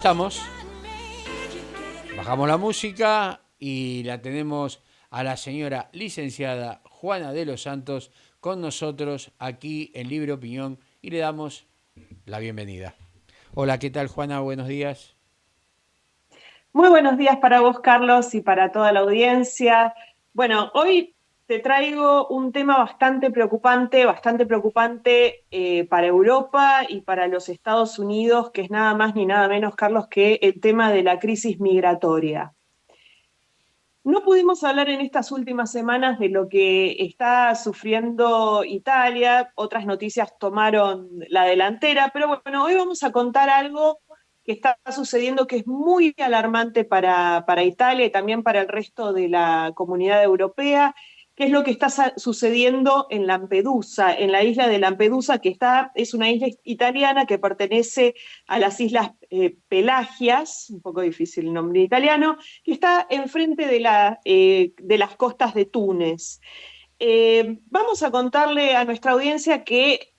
Estamos, bajamos la música y la tenemos a la señora licenciada Juana de los Santos con nosotros aquí en Libre Opinión y le damos la bienvenida. Hola, ¿qué tal Juana? Buenos días. Muy buenos días para vos, Carlos, y para toda la audiencia. Bueno, hoy te traigo un tema bastante preocupante para Europa y para los Estados Unidos, que es nada más ni nada menos, Carlos, que el tema de la crisis migratoria. No pudimos hablar en estas últimas semanas de lo que está sufriendo Italia, otras noticias tomaron la delantera, pero bueno, hoy vamos a contar algo que está sucediendo que es muy alarmante para Italia y también para el resto de la comunidad europea, que es lo que está sucediendo en Lampedusa, en la isla de Lampedusa, es una isla italiana que pertenece a las islas Pelagias, un poco difícil el nombre italiano, que está enfrente de las costas de Túnez. Vamos a contarle a nuestra audiencia que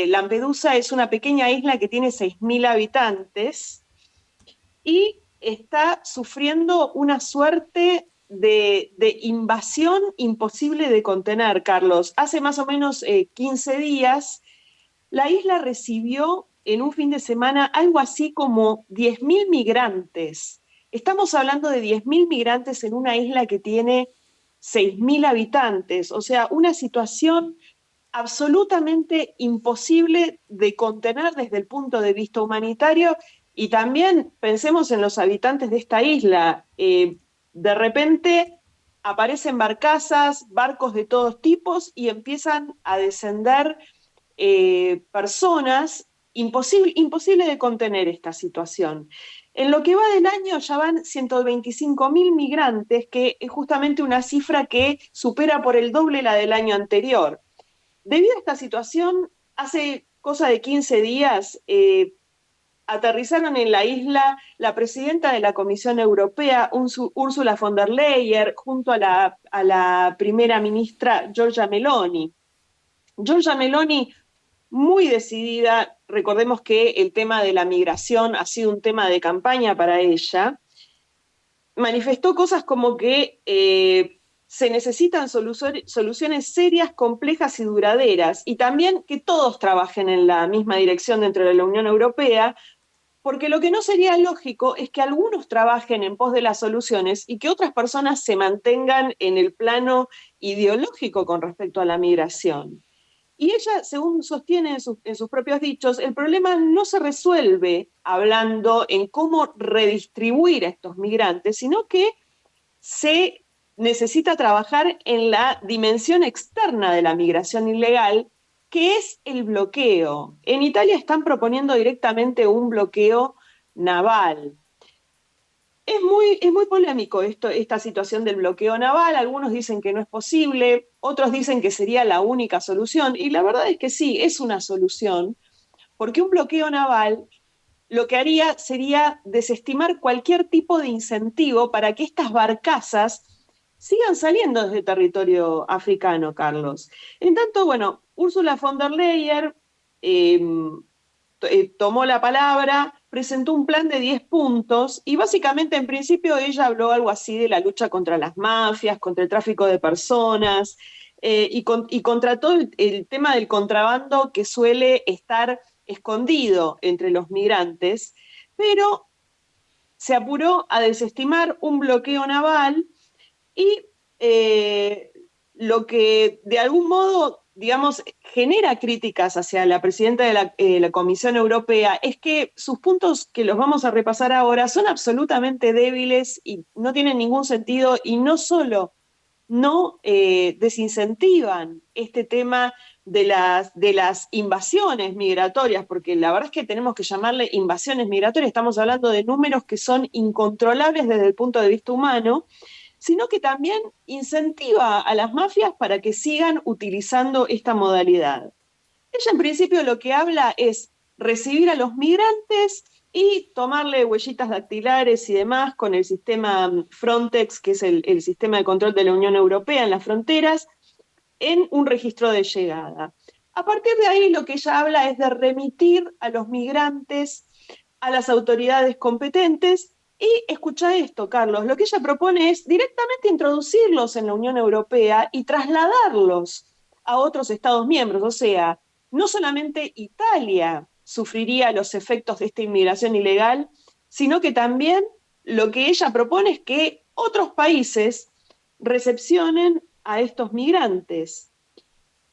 Lampedusa es una pequeña isla que tiene 6.000 habitantes y está sufriendo una suerte de invasión imposible de contener, Carlos. Hace más o menos 15 días, la isla recibió en un fin de semana algo así como 10.000 migrantes. Estamos hablando de 10.000 migrantes en una isla que tiene 6.000 habitantes, o sea, una situación absolutamente imposible de contener desde el punto de vista humanitario y también pensemos en los habitantes de esta isla. De repente aparecen barcazas, barcos de todos tipos y empiezan a descender personas, imposible de contener esta situación. En lo que va del año ya van 125.000 migrantes, que es justamente una cifra que supera por el doble la del año anterior. Debido a esta situación, hace cosa de 15 días aterrizaron en la isla la presidenta de la Comisión Europea, Ursula von der Leyen, junto a la primera ministra Giorgia Meloni. Giorgia Meloni muy decidida, recordemos que el tema de la migración ha sido un tema de campaña para ella, manifestó cosas como que se necesitan soluciones serias, complejas y duraderas, y también que todos trabajen en la misma dirección dentro de la Unión Europea, porque lo que no sería lógico es que algunos trabajen en pos de las soluciones y que otras personas se mantengan en el plano ideológico con respecto a la migración. Y ella, según sostiene en sus propios dichos, el problema no se resuelve hablando en cómo redistribuir a estos migrantes, sino que se necesita trabajar en la dimensión externa de la migración ilegal, que es el bloqueo. En Italia están proponiendo directamente un bloqueo naval. Es muy polémico esta situación del bloqueo naval. Algunos dicen que no es posible, otros dicen que sería la única solución. Y la verdad es que sí, es una solución, porque un bloqueo naval lo que haría sería desestimar cualquier tipo de incentivo para que estas barcazas sigan saliendo desde territorio africano, Carlos. En tanto, bueno, Ursula von der Leyen eh, tomó la palabra, presentó un plan de 10 puntos y básicamente en principio ella habló algo así de la lucha contra las mafias, contra el tráfico de personas y contra todo el tema del contrabando que suele estar escondido entre los migrantes, pero se apuró a desestimar un bloqueo naval y eh, lo que de algún modo, digamos, genera críticas hacia la presidenta de la Comisión Europea es que sus puntos, que los vamos a repasar ahora, son absolutamente débiles y no tienen ningún sentido y no solo no desincentivan este tema de las invasiones migratorias, porque la verdad es que tenemos que llamarle invasiones migratorias, estamos hablando de números que son incontrolables desde el punto de vista humano, sino que también incentiva a las mafias para que sigan utilizando esta modalidad. Ella en principio lo que habla es recibir a los migrantes y tomarle huellitas dactilares y demás con el sistema Frontex, que es el sistema de control de la Unión Europea en las fronteras, en un registro de llegada. A partir de ahí lo que ella habla es de remitir a los migrantes a las autoridades competentes. Y escucha esto, Carlos, lo que ella propone es directamente introducirlos en la Unión Europea y trasladarlos a otros Estados miembros. O sea, no solamente Italia sufriría los efectos de esta inmigración ilegal, sino que también lo que ella propone es que otros países recepcionen a estos migrantes.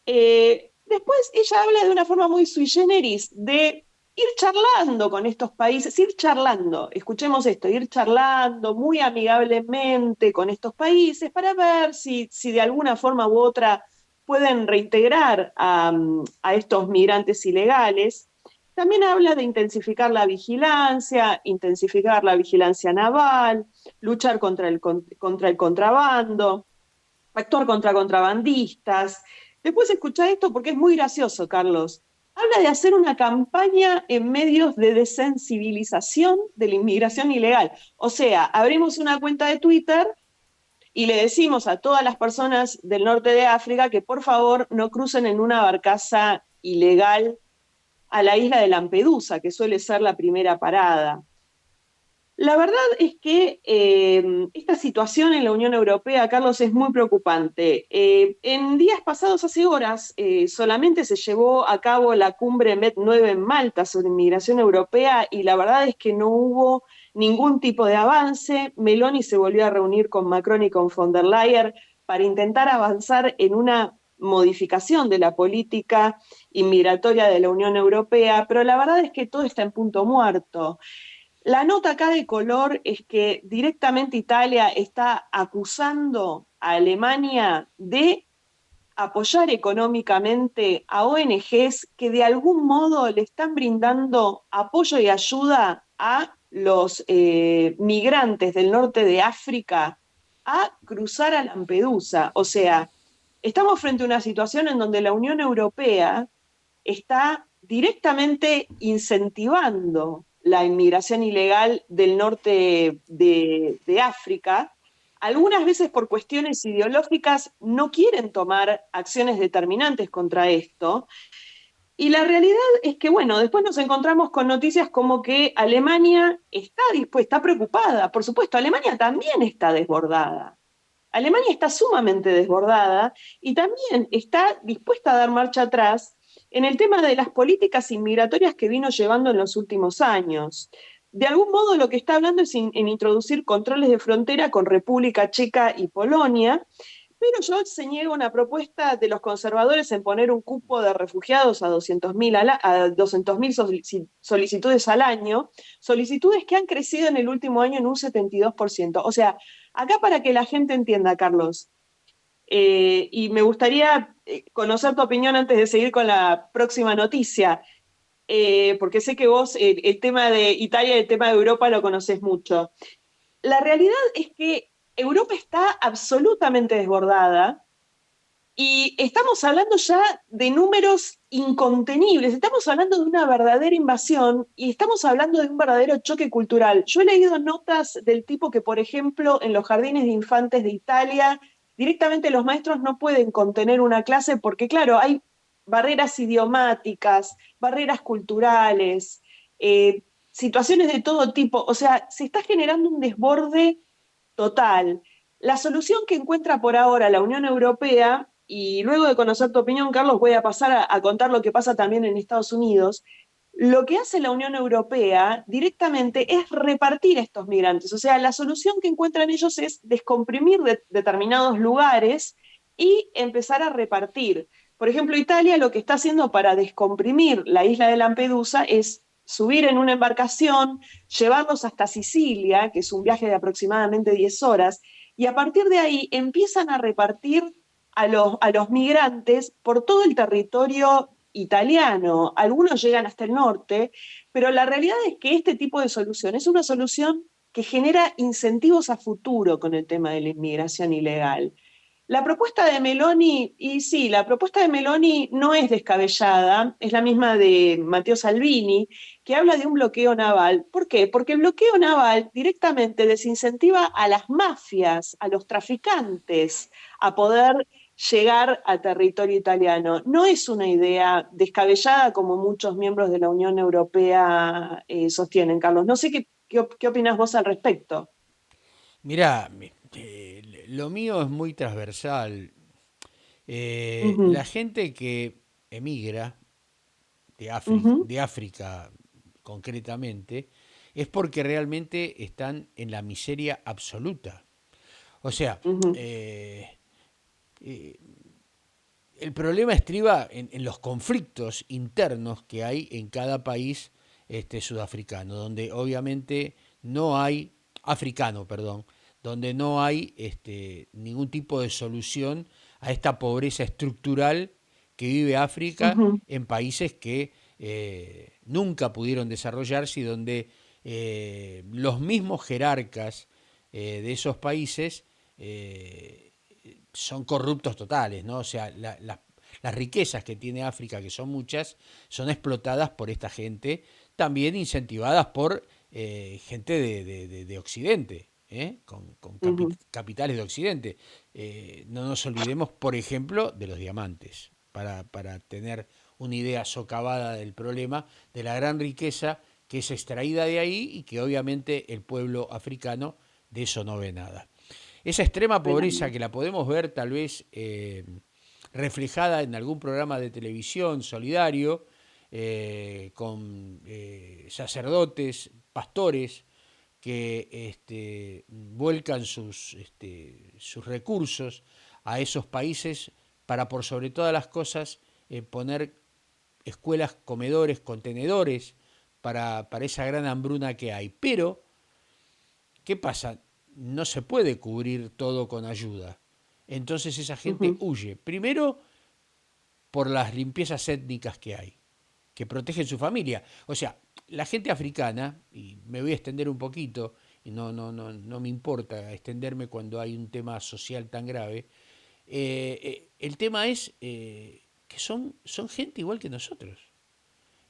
Después ella habla de una forma muy sui generis de ir charlando con estos países, ir charlando, escuchemos esto, ir charlando muy amigablemente con estos países para ver si de alguna forma u otra pueden reintegrar a estos migrantes ilegales. También habla de intensificar la vigilancia naval, luchar contra el contrabando, actuar contra contrabandistas. Después escucha esto porque es muy gracioso, Carlos. Habla de hacer una campaña en medios de desensibilización de la inmigración ilegal. O sea, abrimos una cuenta de Twitter y le decimos a todas las personas del norte de África que por favor no crucen en una barcaza ilegal a la isla de Lampedusa, que suele ser la primera parada. La verdad es que esta situación en la Unión Europea, Carlos, es muy preocupante. En días pasados, hace horas, solamente se llevó a cabo la cumbre MED 9 en Malta sobre inmigración europea y la verdad es que no hubo ningún tipo de avance. Meloni se volvió a reunir con Macron y con von der Leyen para intentar avanzar en una modificación de la política inmigratoria de la Unión Europea, pero la verdad es que todo está en punto muerto. La nota acá de color es que directamente Italia está acusando a Alemania de apoyar económicamente a ONGs que de algún modo le están brindando apoyo y ayuda a los migrantes del norte de África a cruzar a Lampedusa. O sea, estamos frente a una situación en donde la Unión Europea está directamente incentivando la inmigración ilegal del norte de África. Algunas veces por cuestiones ideológicas no quieren tomar acciones determinantes contra esto. Y la realidad es que, bueno, después nos encontramos con noticias como que Alemania está dispuesta, está preocupada. Por supuesto, Alemania también está desbordada. Alemania está sumamente desbordada y también está dispuesta a dar marcha atrás en el tema de las políticas inmigratorias que vino llevando en los últimos años. De algún modo lo que está hablando es en introducir controles de frontera con República Checa y Polonia, pero yo se niego una propuesta de los conservadores en poner un cupo de refugiados a 200.000 solicitudes al año, solicitudes que han crecido en el último año en un 72%. O sea, acá para que la gente entienda, Carlos, y me gustaría conocer tu opinión antes de seguir con la próxima noticia, porque sé que vos el tema de Italia y el tema de Europa lo conocés mucho. La realidad es que Europa está absolutamente desbordada y estamos hablando ya de números incontenibles, estamos hablando de una verdadera invasión y estamos hablando de un verdadero choque cultural. Yo he leído notas del tipo que, por ejemplo, en los jardines de infantes de Italia, directamente los maestros no pueden contener una clase porque, claro, hay barreras idiomáticas, barreras culturales, situaciones de todo tipo. O sea, se está generando un desborde total. La solución que encuentra por ahora la Unión Europea, y luego de conocer tu opinión, Carlos, voy a pasar a contar lo que pasa también en Estados Unidos, lo que hace la Unión Europea directamente es repartir a estos migrantes. O sea, la solución que encuentran ellos es descomprimir determinados lugares y empezar a repartir. Por ejemplo, Italia lo que está haciendo para descomprimir la isla de Lampedusa es subir en una embarcación, llevarlos hasta Sicilia, que es un viaje de aproximadamente 10 horas, y a partir de ahí empiezan a repartir a los migrantes por todo el territorio italiano. Algunos llegan hasta el norte, pero la realidad es que este tipo de solución es una solución que genera incentivos a futuro con el tema de la inmigración ilegal. La propuesta de Meloni, y sí, la propuesta de Meloni no es descabellada, es la misma de Matteo Salvini, que habla de un bloqueo naval. ¿Por qué? Porque el bloqueo naval directamente desincentiva a las mafias, a los traficantes, a poder llegar a territorio italiano. No es una idea descabellada como muchos miembros de la Unión Europea sostienen, Carlos. No sé qué opinas vos al respecto. Mirá, lo mío es muy transversal. La Ujú, gente que emigra ujú, de África concretamente, es porque realmente están en la miseria absoluta. O sea, ujú, eh, eh, el problema estriba en los conflictos internos que hay en cada país sudafricano, donde obviamente no hay, africano, perdón, donde no hay ningún tipo de solución a esta pobreza estructural que vive África ujú, en países que nunca pudieron desarrollarse y donde los mismos jerarcas de esos países son corruptos totales, ¿no? O sea, las riquezas que tiene África, que son muchas, son explotadas por esta gente, también incentivadas por gente de Occidente, con ujú. capitales de Occidente. No nos olvidemos, por ejemplo, de los diamantes, para tener una idea socavada del problema, de la gran riqueza que es extraída de ahí y que obviamente el pueblo africano de eso no ve nada. Esa extrema pobreza Fenómeno. que la podemos ver tal vez reflejada en algún programa de televisión solidario, con sacerdotes, pastores, que vuelcan sus recursos a esos países para por sobre todas las cosas poner escuelas, comedores, contenedores para esa gran hambruna que hay. Pero ¿qué pasa? No se puede cubrir todo con ayuda. Entonces esa gente Ujú, huye. Primero por las limpiezas étnicas que hay, que protegen su familia. O sea, la gente africana, y me voy a extender un poquito, y no me importa extenderme cuando hay un tema social tan grave, el tema es que son gente igual que nosotros.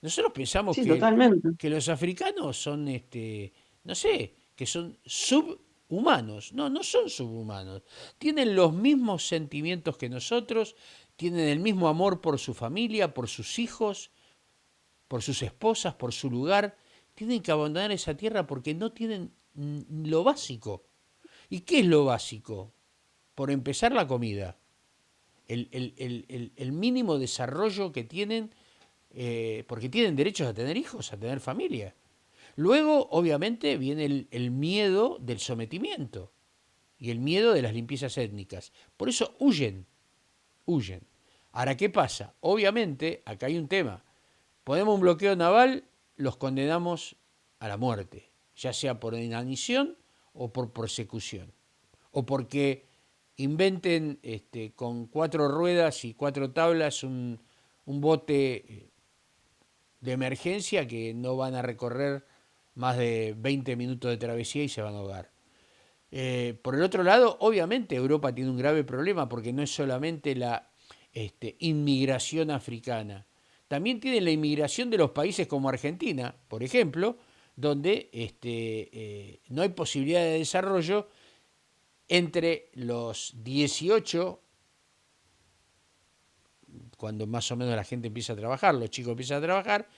Nosotros pensamos sí, totalmente. que los africanos son, no sé, que son subhumanos. No, no son subhumanos. Tienen los mismos sentimientos que nosotros, tienen el mismo amor por su familia, por sus hijos, por sus esposas, por su lugar. Tienen que abandonar esa tierra porque no tienen lo básico. ¿Y qué es lo básico? Por empezar, la comida. El mínimo desarrollo que tienen porque tienen derechos a tener hijos, a tener familia. Luego, obviamente, viene el miedo del sometimiento y el miedo de las limpiezas étnicas. Por eso huyen. Ahora, ¿qué pasa? Obviamente, acá hay un tema. Ponemos un bloqueo naval, los condenamos a la muerte, ya sea por inanición o por persecución, o porque inventen con 4 ruedas y 4 tablas un bote de emergencia que no van a recorrer más de 20 minutos de travesía y se van a ahogar. Por el otro lado, obviamente Europa tiene un grave problema porque no es solamente la inmigración africana, también tiene la inmigración de los países como Argentina, por ejemplo, donde no hay posibilidad de desarrollo entre los 18, cuando más o menos la gente empieza a trabajar, los chicos empiezan a trabajar,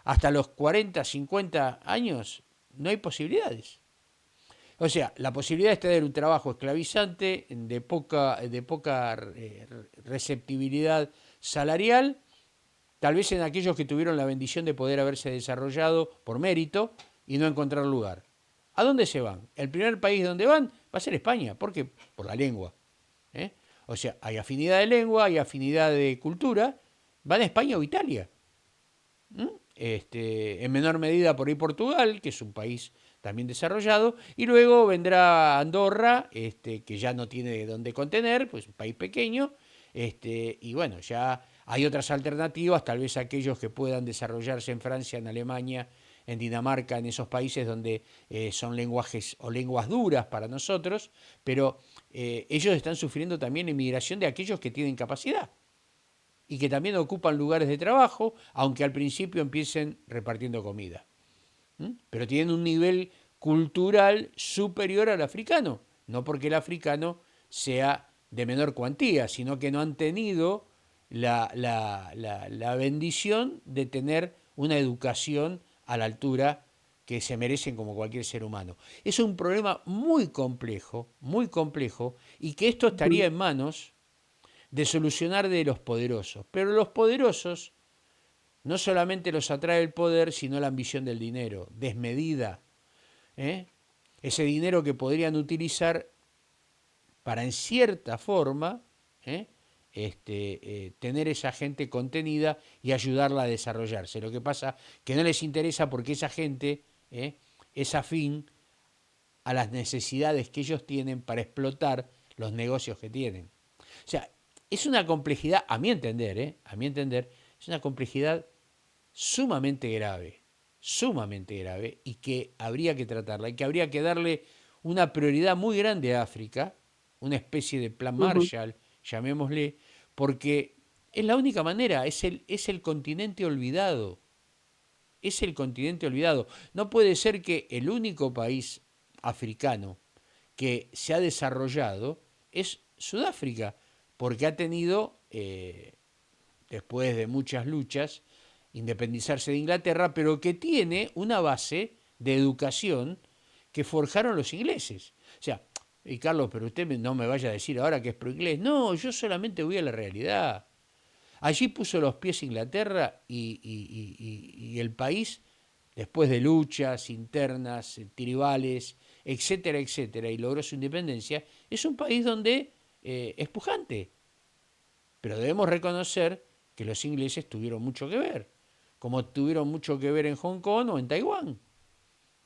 hasta los 40, 50 años, no hay posibilidades. O sea, la posibilidad de tener un trabajo esclavizante, de poca receptibilidad salarial, tal vez en aquellos que tuvieron la bendición de poder haberse desarrollado por mérito y no encontrar lugar. ¿A dónde se van? El primer país donde van va a ser España. ¿Por qué? Por la lengua. ¿eh? O sea, hay afinidad de lengua, hay afinidad de cultura. Van a España o Italia. En menor medida por ahí Portugal, que es un país también desarrollado, y luego vendrá Andorra, que ya no tiene de dónde contener, pues un país pequeño, y bueno, ya hay otras alternativas, tal vez aquellos que puedan desarrollarse en Francia, en Alemania, en Dinamarca, en esos países donde son lenguajes o lenguas duras para nosotros, pero ellos están sufriendo también la inmigración de aquellos que tienen capacidad y que también ocupan lugares de trabajo, aunque al principio empiecen repartiendo comida. Pero tienen un nivel cultural superior al africano, no porque el africano sea de menor cuantía, sino que no han tenido la bendición de tener una educación a la altura que se merecen como cualquier ser humano. Es un problema muy complejo, y que esto estaría en manos de solucionar de los poderosos. Pero los poderosos no solamente los atrae el poder, sino la ambición del dinero, desmedida. ¿eh? Ese dinero que podrían utilizar para, en cierta forma, ¿eh? Tener esa gente contenida y ayudarla a desarrollarse. Lo que pasa que no les interesa, porque esa gente es afín a las necesidades que ellos tienen para explotar los negocios que tienen. O sea, es una complejidad, a mi entender, es una complejidad sumamente grave, y que habría que tratarla, y que habría que darle una prioridad muy grande a África, una especie de plan Ujú. Marshall, llamémosle, porque es la única manera, es el continente olvidado, es el continente olvidado. No puede ser que el único país africano que se ha desarrollado es Sudáfrica, porque ha tenido, después de muchas luchas, independizarse de Inglaterra, pero que tiene una base de educación que forjaron los ingleses. O sea, y Carlos, pero usted no me vaya a decir ahora que es pro inglés. No, yo solamente voy a la realidad. Allí puso los pies Inglaterra, y el país, después de luchas internas, tribales, etcétera, etcétera, y logró su independencia, es un país donde es pujante. Pero debemos reconocer que los ingleses tuvieron mucho que ver, como tuvieron mucho que ver en Hong Kong o en Taiwán,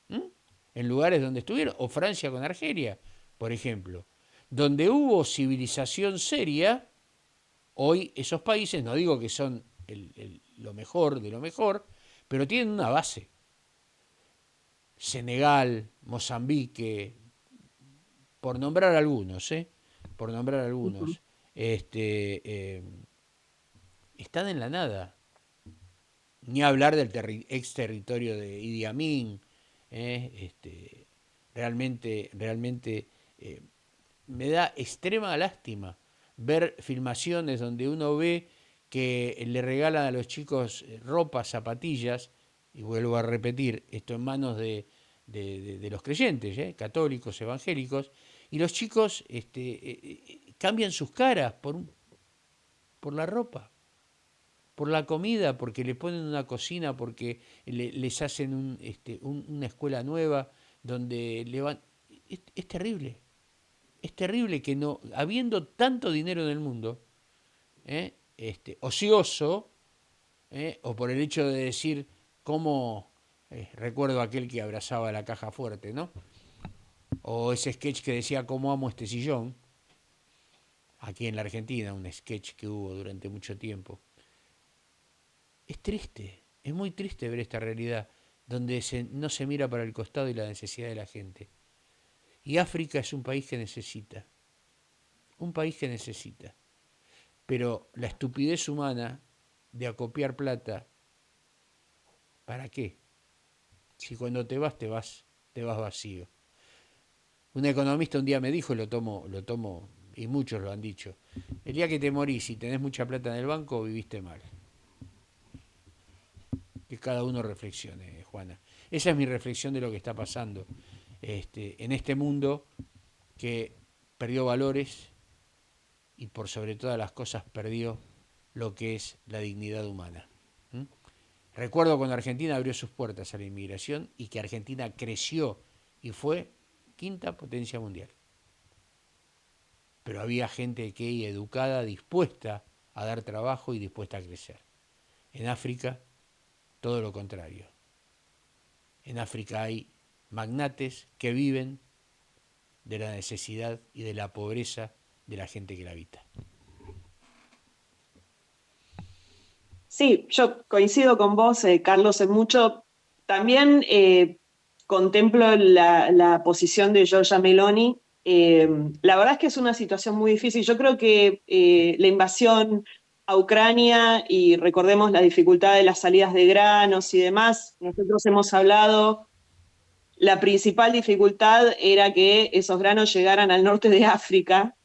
¿m? En lugares donde estuvieron, o Francia con Argelia, por ejemplo. Donde hubo civilización seria, hoy esos países, no digo que son lo mejor de lo mejor, pero tienen una base. Senegal, Mozambique, por nombrar algunos, por nombrar Ujú. algunos, están en la nada. Ni hablar del ex territorio de Idi Amin. Realmente me da extrema lástima ver filmaciones donde uno ve que le regalan a los chicos ropa, zapatillas, y vuelvo a repetir, esto en manos de los creyentes, católicos, evangélicos, y los chicos cambian sus caras por la ropa, por la comida, porque le ponen una cocina, porque les hacen una escuela nueva donde le van... Es terrible, es terrible que no, habiendo tanto dinero en el mundo, ocioso, o por el hecho de decir cómo, recuerdo aquel que abrazaba la caja fuerte, ¿no? O ese sketch que decía cómo amo este sillón, aquí en la Argentina, un sketch que hubo durante mucho tiempo. Es triste, es muy triste ver esta realidad donde no se mira para el costado y la necesidad de la gente. Y África es un país que necesita. Pero la estupidez humana de acopiar plata, ¿para qué? Si cuando te vas vacío. Un economista un día me dijo, lo tomo, y muchos lo han dicho: el día que te morís y tenés mucha plata en el banco, viviste mal. Que cada uno reflexione, Juana. Esa es mi reflexión de lo que está pasando en este mundo que perdió valores, y por sobre todas las cosas perdió lo que es la dignidad humana. ¿Mm? Recuerdo cuando Argentina abrió sus puertas a la inmigración, y que Argentina creció y fue quinta potencia mundial. Pero había gente que educada, dispuesta a dar trabajo y dispuesta a crecer. En África, todo lo contrario. En África hay magnates que viven de la necesidad y de la pobreza de la gente que la habita. Sí, yo coincido con vos, Carlos, en mucho. También contemplo la posición de Giorgia Meloni. La verdad es que es una situación muy difícil. Yo creo que la invasión a Ucrania, y recordemos la dificultad de las salidas de granos y demás, nosotros hemos hablado, la principal dificultad era que esos granos llegaran al norte de África,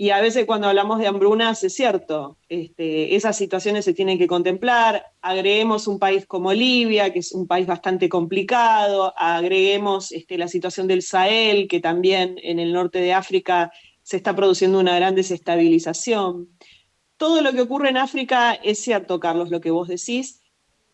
Y a veces cuando hablamos de hambrunas, es cierto, esas situaciones se tienen que contemplar. Agreguemos un país como Libia, que es un país bastante complicado, agreguemos la situación del Sahel, que también en el norte de África se está produciendo una gran desestabilización. Todo lo que ocurre en África es cierto, Carlos, lo que vos decís.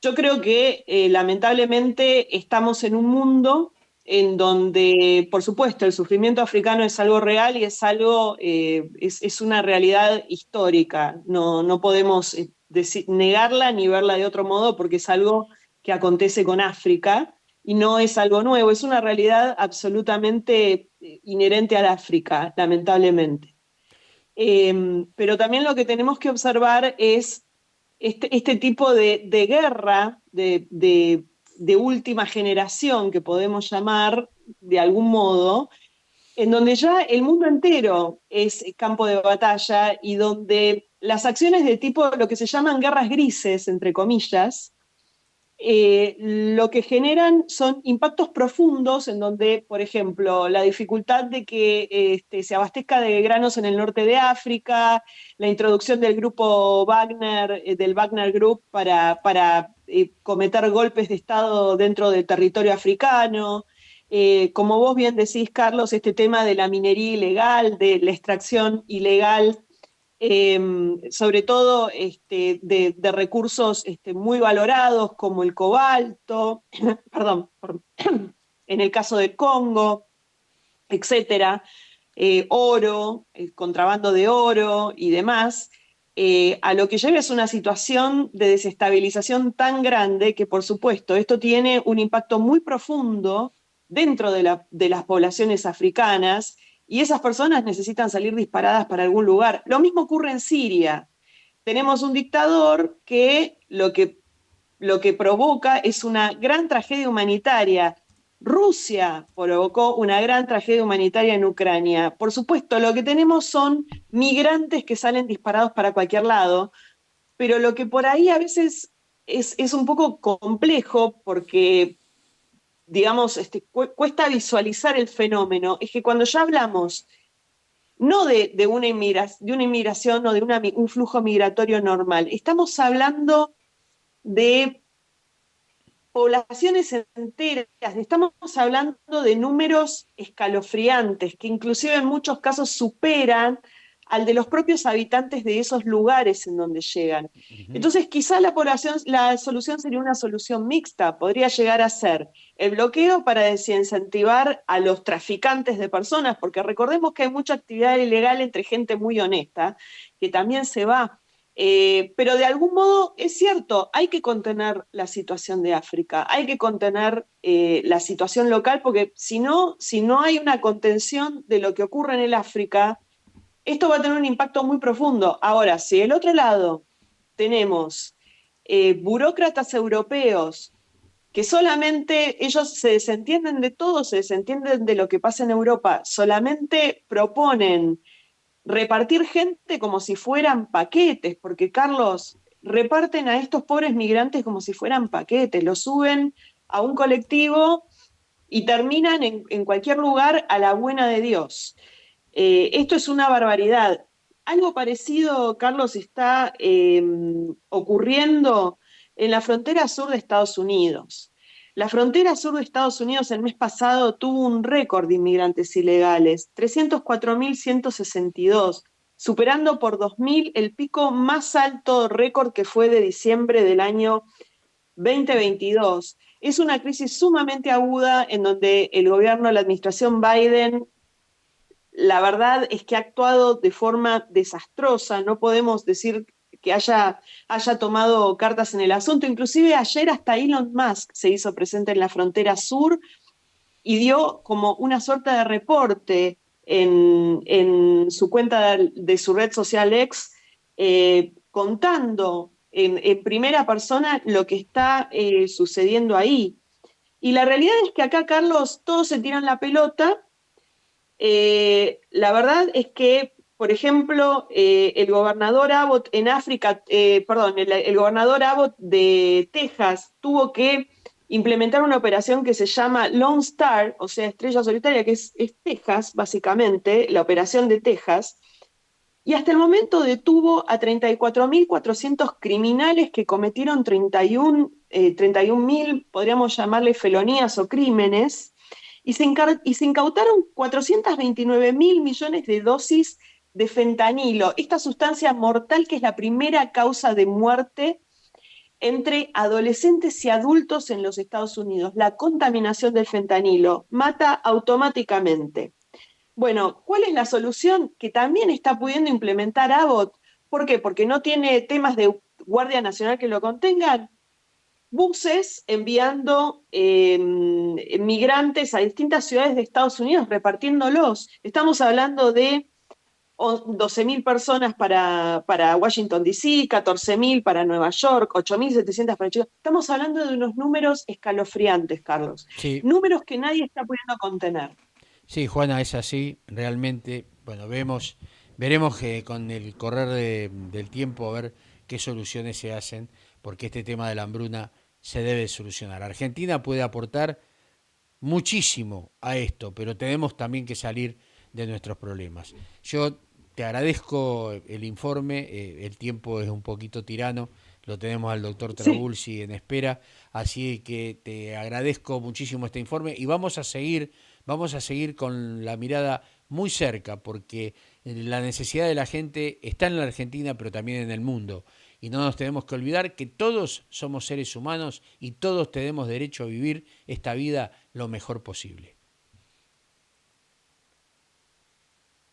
Yo creo que lamentablemente estamos en un mundo en donde, por supuesto, el sufrimiento africano es algo real y es algo, es una realidad histórica. No podemos negarla ni verla de otro modo porque es algo que acontece con África y no es algo nuevo, es una realidad absolutamente inherente al África, lamentablemente. Pero también lo que tenemos que observar es este tipo de guerra de última generación, que podemos llamar de algún modo, en donde ya el mundo entero es campo de batalla y donde las acciones de tipo, lo que se llaman guerras grises, entre comillas, lo que generan son impactos profundos en donde, por ejemplo, la dificultad de que se abastezca de granos en el norte de África, la introducción del grupo Wagner, del Wagner Group para cometer golpes de Estado dentro del territorio africano. Como vos bien decís, Carlos, este tema de la minería ilegal, de la extracción ilegal eh, sobre todo de recursos muy valorados como el cobalto, perdón, en el caso del Congo, etcétera, oro, contrabando de oro y demás, a lo que lleva es una situación de desestabilización tan grande que, por supuesto, esto tiene un impacto muy profundo dentro de las poblaciones africanas y esas personas necesitan salir disparadas para algún lugar. Lo mismo ocurre en Siria. Tenemos un dictador que lo que provoca es una gran tragedia humanitaria. Rusia provocó una gran tragedia humanitaria en Ucrania. Por supuesto, lo que tenemos son migrantes que salen disparados para cualquier lado, pero lo que por ahí a veces es un poco complejo porque, digamos, cuesta visualizar el fenómeno, es que cuando ya hablamos no de una inmigración o de un flujo migratorio normal, estamos hablando de poblaciones enteras, estamos hablando de números escalofriantes que inclusive en muchos casos superan al de los propios habitantes de esos lugares en donde llegan. Ujú. Entonces, quizá la solución sería una solución mixta, podría llegar a ser el bloqueo para desincentivar a los traficantes de personas, porque recordemos que hay mucha actividad ilegal entre gente muy honesta, que también se va. Pero de algún modo es cierto, hay que contener la situación de África, hay que contener la situación local, porque si no hay una contención de lo que ocurre en el África, esto va a tener un impacto muy profundo. Ahora, si del otro lado tenemos burócratas europeos que solamente ellos se desentienden de todo, se desentienden de lo que pasa en Europa, solamente proponen repartir gente como si fueran paquetes, porque Carlos, reparten a estos pobres migrantes como si fueran paquetes, los suben a un colectivo y terminan en cualquier lugar a la buena de Dios. Esto es una barbaridad. Algo parecido, Carlos, está ocurriendo en la frontera sur de Estados Unidos. La frontera sur de Estados Unidos el mes pasado tuvo un récord de inmigrantes ilegales, 304.162, superando por 2.000 el pico más alto récord que fue de diciembre del año 2022. Es una crisis sumamente aguda en donde el gobierno, la administración Biden, la verdad es que ha actuado de forma desastrosa. No podemos decir que haya tomado cartas en el asunto. Inclusive ayer hasta Elon Musk se hizo presente en la frontera sur y dio como una suerte de reporte en su cuenta de su red social X, contando en primera persona lo que está sucediendo ahí. Y la realidad es que acá, Carlos, todos se tiran la pelota. La verdad es que, por ejemplo, el gobernador Abbott en África, perdón, el gobernador Abbott de Texas tuvo que implementar una operación que se llama Lone Star, o sea, estrella solitaria, que es Texas, básicamente, la operación de Texas, y hasta el momento detuvo a 34.400 criminales que cometieron 31.000, podríamos llamarle felonías o crímenes, y se incautaron 429.000 millones de dosis de fentanilo, esta sustancia mortal que es la primera causa de muerte entre adolescentes y adultos en los Estados Unidos. La contaminación del fentanilo mata automáticamente. Bueno, ¿cuál es la solución que también está pudiendo implementar Abbott? ¿Por qué? Porque no tiene temas de Guardia Nacional que lo contengan. Buses enviando migrantes a distintas ciudades de Estados Unidos, repartiéndolos. Estamos hablando de 12.000 personas para Washington, D.C., 14.000 para Nueva York, 8.700 para Chicago. Estamos hablando de unos números escalofriantes, Carlos. Sí, Números que nadie está pudiendo contener. sí, Juana, es así, realmente. Bueno, veremos que con el correr del tiempo a ver qué soluciones se hacen, porque este tema de la hambruna se debe solucionar. Argentina puede aportar muchísimo a esto, pero tenemos también que salir de nuestros problemas. Yo te agradezco el informe, el tiempo es un poquito tirano, lo tenemos al doctor Sí. Trabulsi en espera, así que te agradezco muchísimo este informe y vamos a seguir con la mirada muy cerca, porque la necesidad de la gente está en la Argentina, pero también en el mundo. Y no nos tenemos que olvidar que todos somos seres humanos y todos tenemos derecho a vivir esta vida lo mejor posible.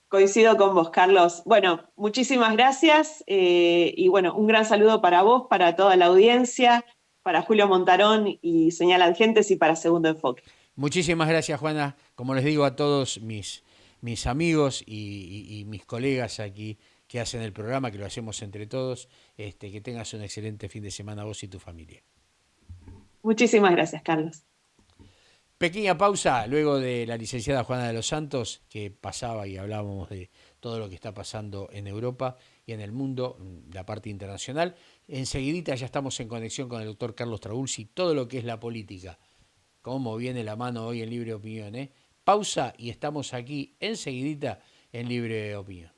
Coincido con vos, Carlos. Bueno, muchísimas gracias y bueno, un gran saludo para vos, para toda la audiencia, para Julio Montarón y Señal Agentes y para Segundo Enfoque. Muchísimas gracias, Juana. Como les digo a todos mis amigos y mis colegas aquí que hacen el programa, que lo hacemos entre todos, que tengas un excelente fin de semana vos y tu familia. Muchísimas gracias, Carlos. Pequeña pausa luego de la licenciada Juana de los Santos, que pasaba y hablábamos de todo lo que está pasando en Europa y en el mundo, la parte internacional. Enseguidita ya estamos en conexión con el doctor Carlos Trabulsi, todo lo que es la política, cómo viene la mano hoy en Libre Opinión. Pausa y estamos aquí enseguidita en Libre Opinión.